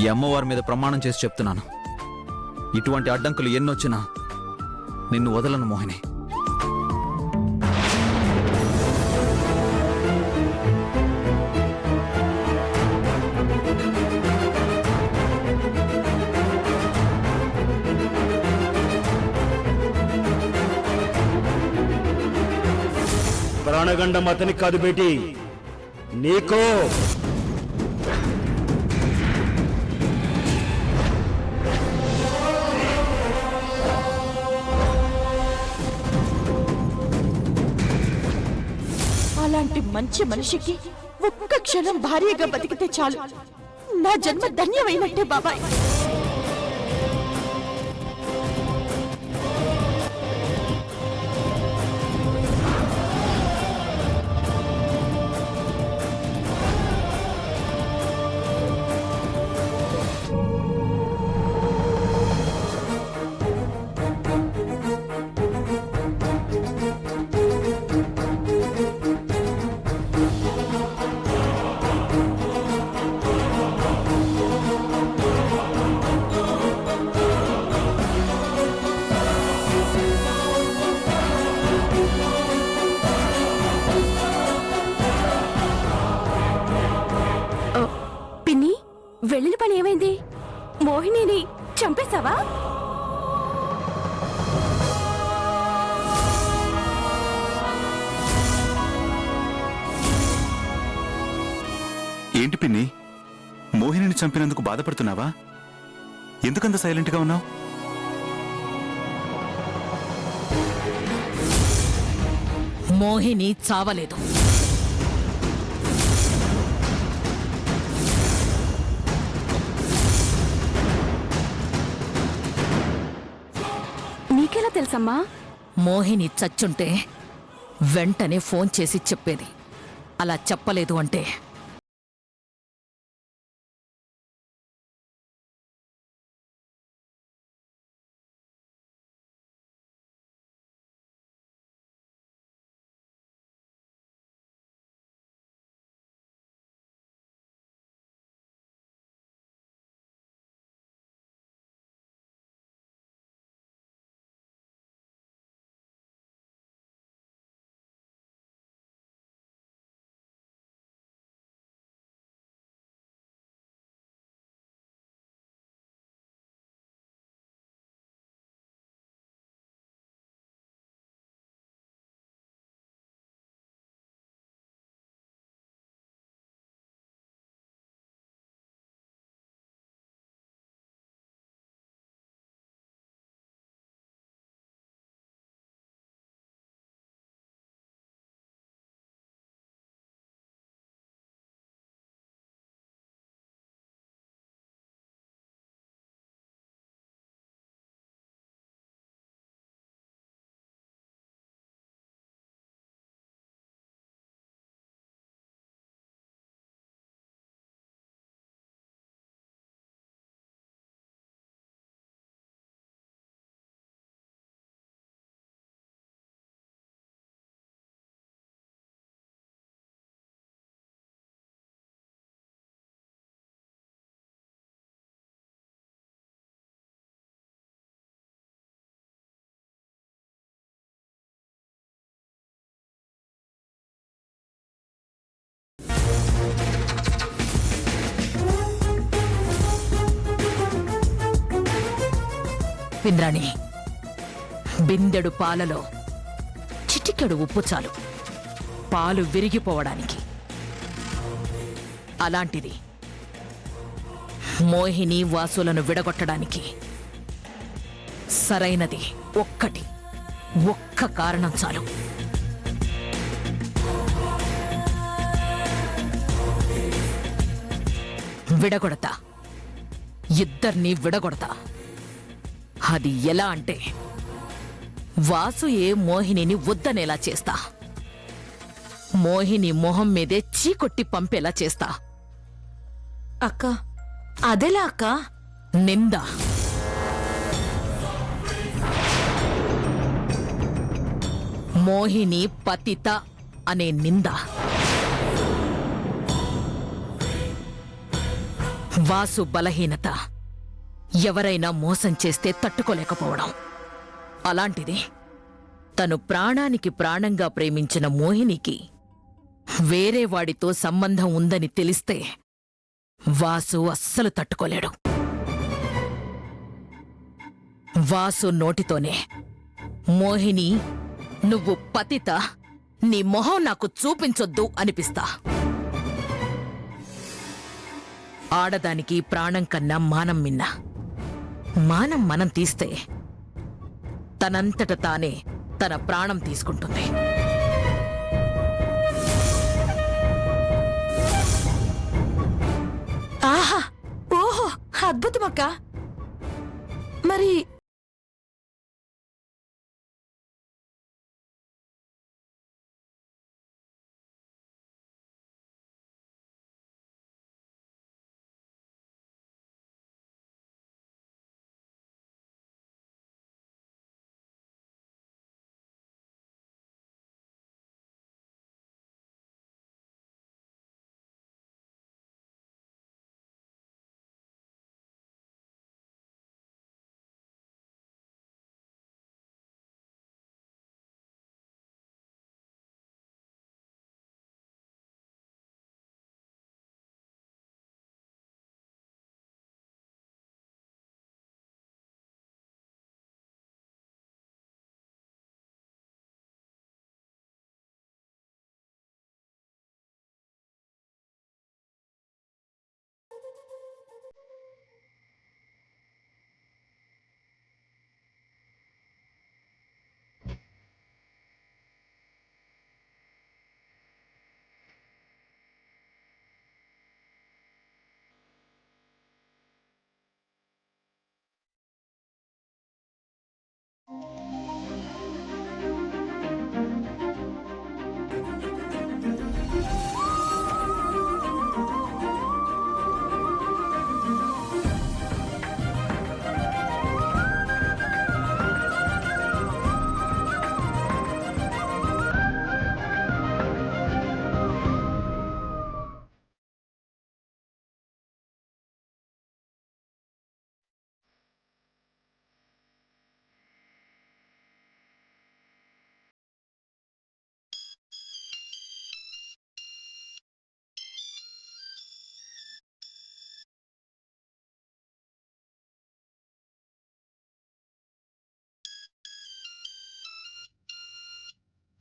ఈ అమ్మవారి మీద ప్రమాణం చేసి చెప్తున్నాను, ఇటువంటి అడ్డంకులు ఎన్నొచ్చినా నిన్ను వదలను మోహిని. ప్రాణగండం అతనికి కాదు బేటీ, నీకో. అలాంటి మంచి మనిషికి ఒక్క క్షణం భార్యగా బతికితే చాలు, నా జన్మ ధన్యమైనట్టే బాబాయ్. వెళ్ళిన పని ఏమైంది? మోహినిని చంపేశావా? ఏంటి పిన్ని, మోహినిని చంపినందుకు బాధపడుతున్నావా? ఎందుకంత సైలెంట్గా ఉన్నావు? మోహిని చావలేదు. నీకెలా తెలుసమ్మా? మోహిని చచ్చుంటే వెంటనే ఫోన్ చేసి చెప్పేది. అలా చెప్పలేదు అంటే ఇంద్రాణి, బిందెడు పాలలో చిటికెడు ఉప్పు చాలు పాలు విరిగిపోవడానికి. అలాంటిది మోహిని వాసులను విడగొట్టడానికి సరైనది ఒక్క కారణం చాలు. విడగొడతా, ఇద్దరినీ విడగొడతా. అది ఎలా అంటే, వాసు మోహినిని వద్దనేలా చేస్తా, మోహిని మొహం మీదే చీకొట్టి పంపేలా చేస్తా. అక్క, అదెలా అక్క? నింద. మోహిని పతిత అనే నింద. వాసు బలహీనత ఎవరైనా మోసం చేస్తే తట్టుకోలేకపోవడం. అలాంటిది తను ప్రాణానికి ప్రాణంగా ప్రేమించిన మోహినికి వేరే వాడితో సంబంధం ఉందని తెలిస్తే వాసు అస్సలు తట్టుకోలేడు. వాసు నోటితోనే మోహిని నువ్వు పతిత, నీ మొహం నాకు చూపించొద్దు అనిపిస్తా. ఆడదానికి ప్రాణం కన్నా మానం మిన్న. మానం మనం తీస్తే తనంతట తానే తన ప్రాణం తీసుకుంటుంది. ఆహా, ఓహో, అద్భుతమక్క. మరి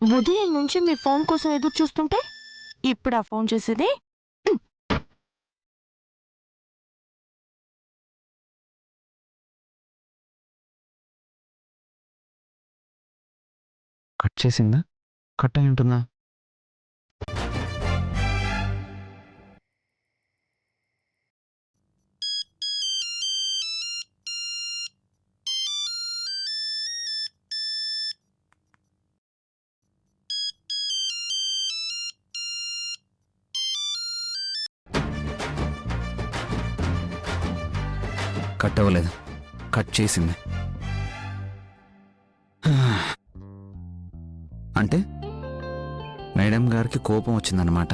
ఉదయం నుంచి మీ ఫోన్ కోసం ఎదురు చూస్తుంటే ఇప్పుడు ఆ ఫోన్ చేసేది. కట్ చేసిందా? కట్ అయి ఉంటుందా? కట్ అవ్వలేదు, కట్ చేసింది. అంటే మేడం గారికి కోపం వచ్చిందన్నమాట.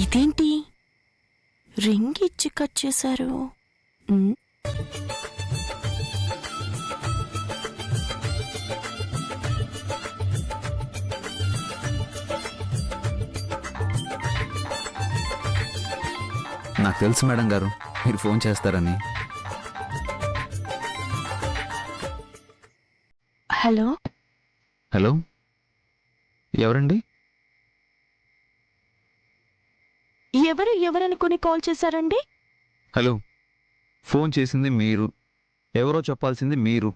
ఇదేంటి రింగ్ ఇచ్చి కట్ చేశారు? నాకు తెలుసు మేడం గారు మీరు ఫోన్ చేస్తారని. హలో హలో, ఎవరండి? ఎవరనుకుని కాల్ చేశారండి? హలో, ఫోన్ చేసింది మీరు, ఎవరో చెప్పాల్సింది మీరు.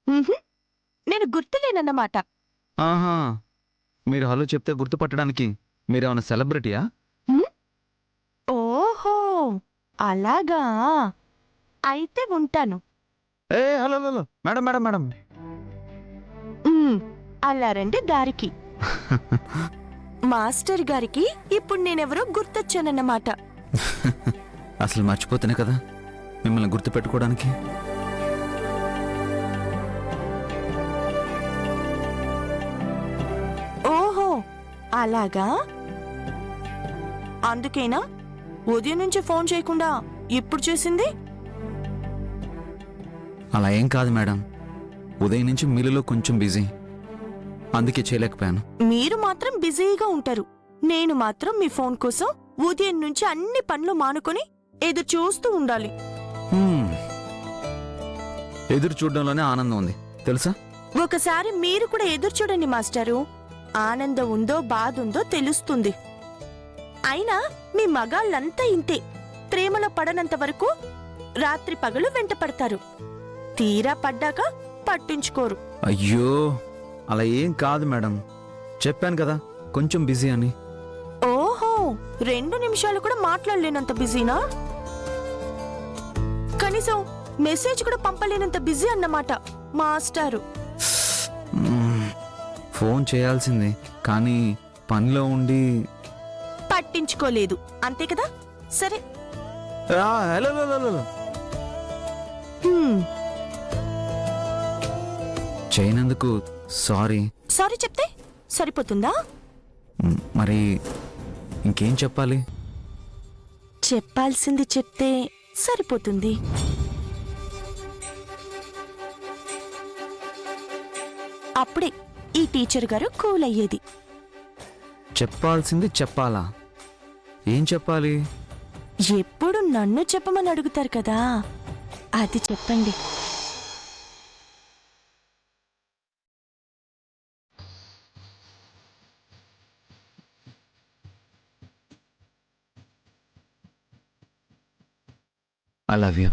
ఉహుం, నేను గుర్తులేనన్నమాట. ఆహా, మీరు హలో చెప్తే గుర్తుపట్టడానికి మీరేమైనా సెలబ్రిటీయా? ఓహో, అలాగా. అయితే ఉంటాను. ఏ hello hello madam madam madam. Um, అలా రండి దారికి. మాస్టర్ గారికి ఇప్పుడు నేనెవరో గుర్తొచ్చానన్నమాట. అసలు మర్చిపోతేనే కదా మిమ్మల్ని గుర్తుపెట్టుకోవడానికి. ఓహో, అలాగా. అందుకేనా ఉదయం నుంచి ఫోన్ చేయకుండా ఇప్పుడు చేసింది? అలా ఏం కాదు మేడం, ఉదయం నుంచి మిల్లులో కొంచెం బిజీ, అందుకే చేయలేకపోయాను. మీరు మాత్రం బిజీగా ఉంటారు. నేను మాత్రం మీ ఫోన్ కోసం ఉదయం నుంచి అన్ని పనులు మానుకొని ఎదురు చూస్తూ ఉండాలి. హ్మ్. ఎదురు చూడడంలోనే ఆనందం ఉంది తెలుసా? ఒకసారి మీరు కూడా ఎదురు చూడండి మాస్టారు. ఆనందం ఉందో బాధ ఉందో తెలుస్తుంది. అయినా మీ మగాళ్ళంతా ఇంతే. ప్రేమలో పడనంత వరకు రాత్రి పగలు వెంట పడతారు. తీరా పడ్డాక పట్టించుకోరు. అయ్యో అలా ఏం కాదు మేడం, చెప్పాను కదా కొంచెం బిజీ అని. ఓహో, 2 నిమిషాలు కూడా మాట్లాడలేనంత బిజీనా? కనీసం మెసేజ్ కూడా పంపలేనంత బిజీ అన్నమాట మాస్టారు. మ్మ్. ఫోన్ చేయాల్సింది కానీ పనిలో ఉండి. పట్టించుకోలేదు అంతే కదా? సరే. Hello hello hello. హ్మ్, చేయనందుకు సారీ. సారీ చెప్తే సరిపోతుందా? మరి ఇంకేం చెప్పాలి? చెప్పాల్సింది చెప్తే సరిపోతుంది. అప్పుడే ఈ టీచర్ గారు కూల్ అయ్యేది. చెప్పాల్సింది చెప్పాలా? ఏం చెప్పాలి? ఎప్పుడు నన్ను చెప్పమని అడుగుతారు కదా, అది చెప్పండి. I love you.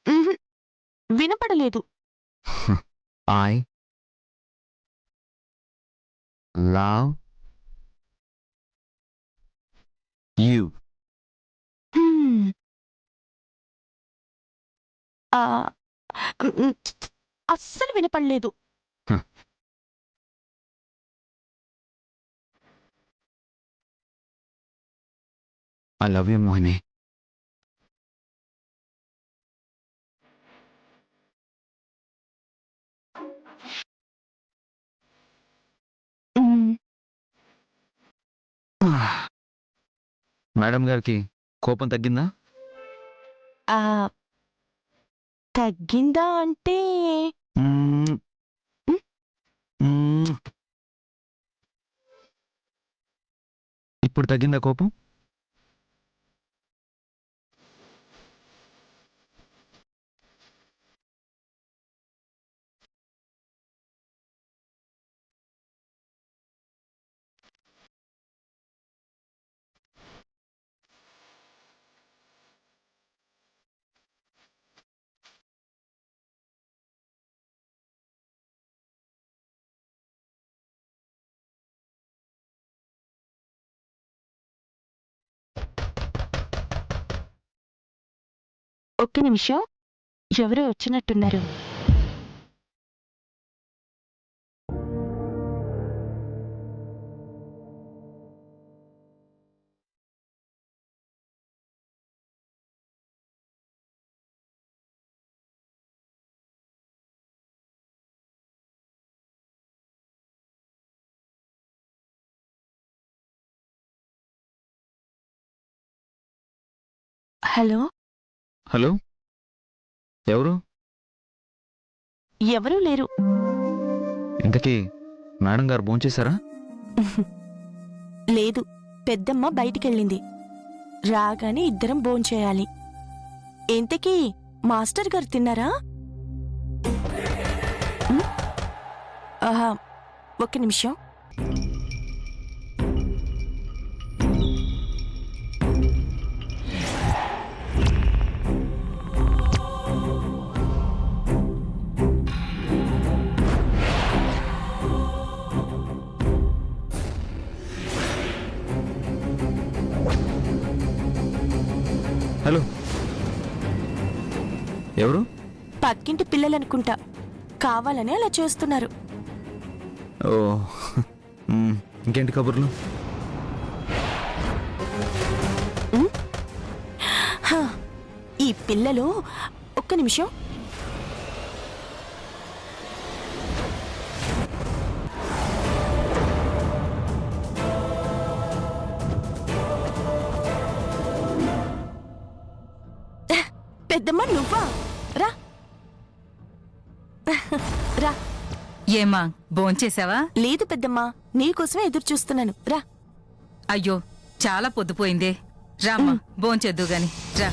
ఉహుం, వినపడలేదు. I love you. హ్మ్. ఆ, అస్సలు వినపడలేదు. I love you Mohini. హ్మ్. మేడం గారికి కోపం తగ్గిందా? ఆ, తగ్గిందా అంటే మ్మ్. మ్? మ్మ్. ఇప్పుడు తగ్గిందా కోపం? ఒక్క నిమిషం, ఎవరో వచ్చినట్టున్నారు. హలో, హలో, ఎవరు? ఎవరూ లేరు. ఇంతకీ మేడం గారు భోంచేశారా? లేదు, పెద్దమ్మ బయటికెళ్ళింది. రాగానే ఇద్దరం భోంచేయాలి. ఇంతకీ మాస్టర్ గారు తిన్నారా? ఉమ్, ఆహా, ఒక్క నిమిషం. హలో, ఎవరు? పక్కింటి పిల్లలనుకుంటా, కావాలని అలా చేస్తున్నారు. ఓ ఇంకేంటి కబుర్లు? ఈ పిల్లలు ఒక్క నిమిషం. పెద్దమ్మ నువ్వా? రా రా. ఏమా భోంచేశావా? లేదు పెద్దమ్మా, నీకోసమే ఎదురు చూస్తున్నాను. రా. అయ్యో చాలా పొద్దుపోయిందే. రామ్మా భోంచేద్దు గాని రా.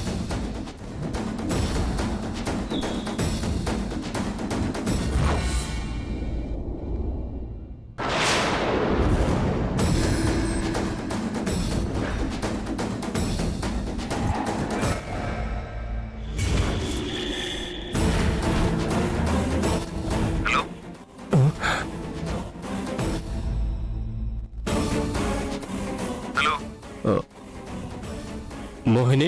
మోహిని,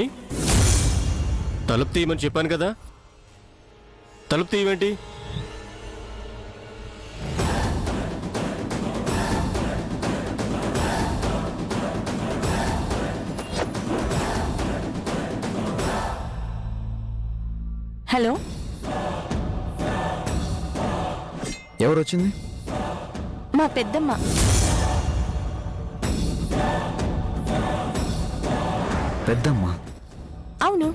తలుపు తీయమని చెప్పాను కదా, తలుపు తీయమేంటి? హలో, ఎవరు వచ్చింది? మా పెద్దమ్మ. పెద్దమ్మా? అవును.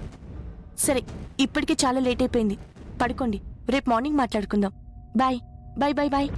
సరే, ఇప్పటికే చాలా లేట్ అయిపోయింది, పడుకోండి. రేపు మార్నింగ్ మాట్లాడుకుందాం. Bye bye bye bye.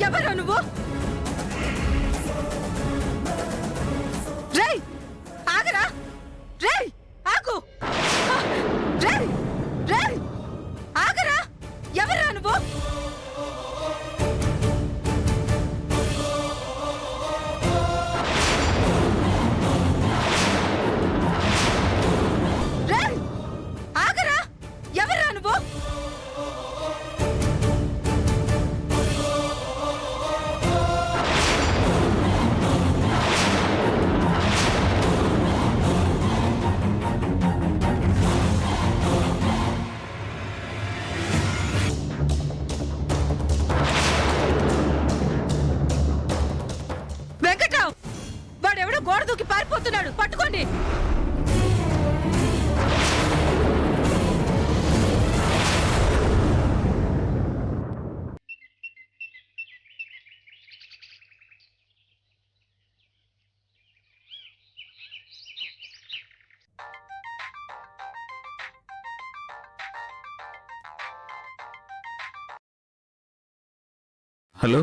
ఎవరా నువ్వు? రేయ్ ఆగరా! రేయ్ ఆగు! రేయ్ రేయ్ ఆగరా! ఎవరా నువ్వు? రేయ్ ఆగరా! ఎవరా నువ్వు? వెంకట్రావు, వాడెవడో గోడ దూకి పారిపోతున్నాడు, పట్టుకోండి. హలో,